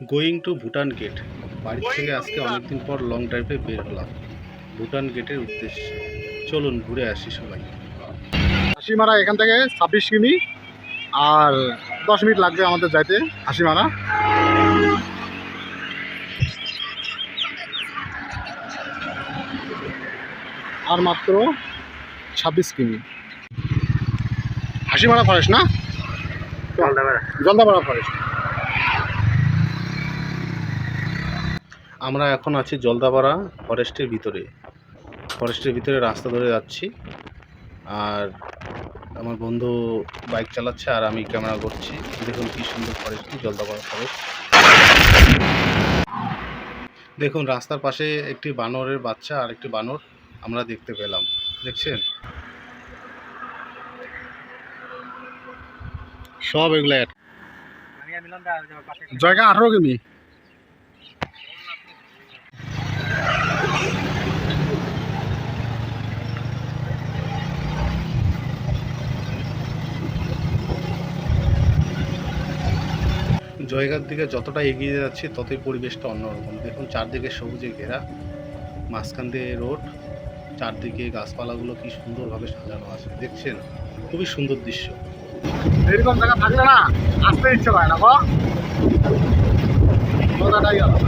Going to Bhutan gate. বাড়ি থেকে আজকে অনেকদিন পর লং ড্রাইভে বের হলাম ভুটান গেটের উদ্দেশ্যে। চলুন ঘুরে আসি সবাই। হাসিমারা এখান থেকে 26 কিমি আর 10 মিনিট লাগবে আমাদের যাইতে হাসিমারা। আর মাত্র 26 কিমি। হাসিমারা ফরেস্ট না, জলদাপাড়া ফরেস্ট। আমরা এখন আছি জলদাপাড়া ফরেস্টের ভিতরে। ফরেস্টের ভিতরে রাস্তা ধরে যাচ্ছি, আর আমার বন্ধু বাইক চালাচ্ছে আর আমি ক্যামেরা করছি। দেখুন কি সুন্দর ফরেস্টটি, জলদাপাড়া ফরেস্ট। দেখুন রাস্তার পাশে একটি বানরের বাচ্চা আর একটি বানর আমরা দেখতে পেলাম, দেখছেন? সব এগুলো জায়গা 18 কিমি। জায়গার দিকে যতটা এগিয়ে যাচ্ছি ততই পরিবেশটা অন্যরকম। দেখুন চারদিকে সবুজে ঘেরা, মাঝখান দিয়ে রোড, চারদিকে গাছপালাগুলো কি সুন্দরভাবে সাজানো আছে, দেখছেন? খুবই সুন্দর দৃশ্য। এরকম জায়গা থাকলে না আসতে ইচ্ছে হয় না, মজাটাই আলাদা।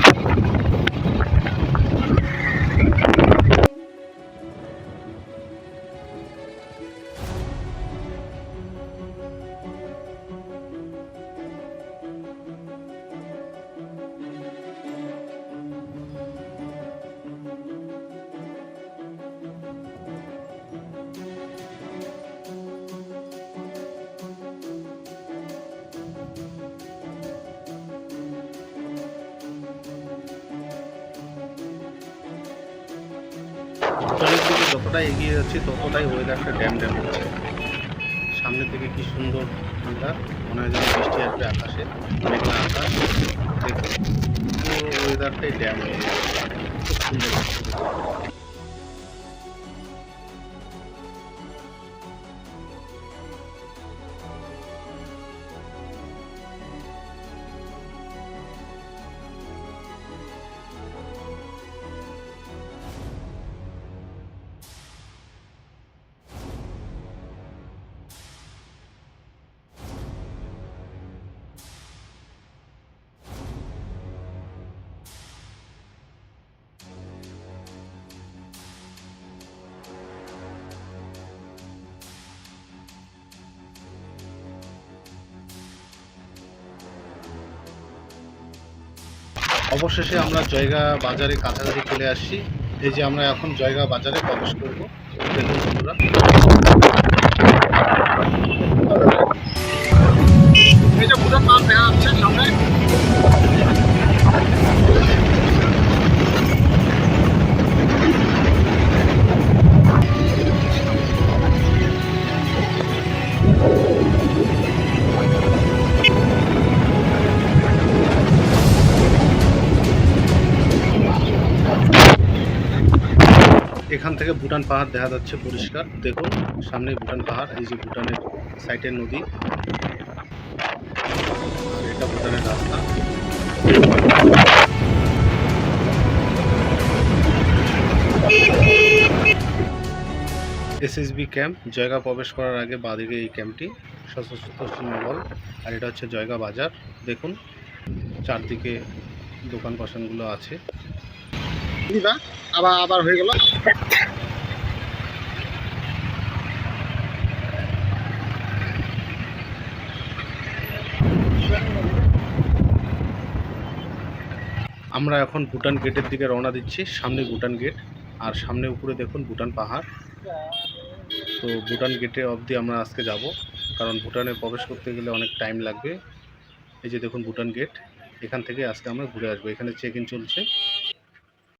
ভুটানের দিকে যতটা এগিয়ে যাচ্ছি ততটাই ওয়েদারটা ড্যাম ড্যাম হচ্ছে। সামনের দিকে কি সুন্দর ওয়েদার, মনে হয় যেন বৃষ্টি আসবে আকাশে, মেঘলা আকাশ। দেখুন পুরো ওয়েদারটাই ড্যাম হয়ে যাচ্ছে, খুব সুন্দর লাগছে। অবশেষে আমরা জয়গা বাজারে কাছাকাছি চলে আসছি। এই যে আমরা এখন জয়গা বাজারে প্রবেশ করব। দেখুন বন্ধুরা, এই যে ভুটান পাহাড় দেখা যাচ্ছে সামনে। এখান থেকে ভুটান পাহাড় দেখা যাচ্ছে পরিষ্কার। দেখুন সামনে ভুটান পাহাড়, এই যে ভুটানের সাইডের নদী, আর এটা ভুটানের রাস্তা। এসএসবি ক্যাম্প, জয়গা প্রবেশ করার আগে বাঁদিকে এই ক্যাম্পটি, সশস্ত্র সীমাবল। আর এটা হচ্ছে জয়গা বাজার। দেখুন চারদিকে দোকান পাশানগুলো আছে। আবার আবার হয়ে গেল। আমরা এখন ভুটান গেটের দিকে রওনা দিচ্ছি। সামনে ভুটান গেট, আর সামনে উপরে দেখুন ভুটান পাহাড়। তো ভুটান গেটে অবধি আমরা আজকে যাব, কারণ ভুটানে প্রবেশ করতে গেলে অনেক টাইম লাগবে। এই যে দেখুন ভুটান গেট, এখান থেকে আজকে আমরা ঘুরে আসবো। এখানে চেক ইন চলছে।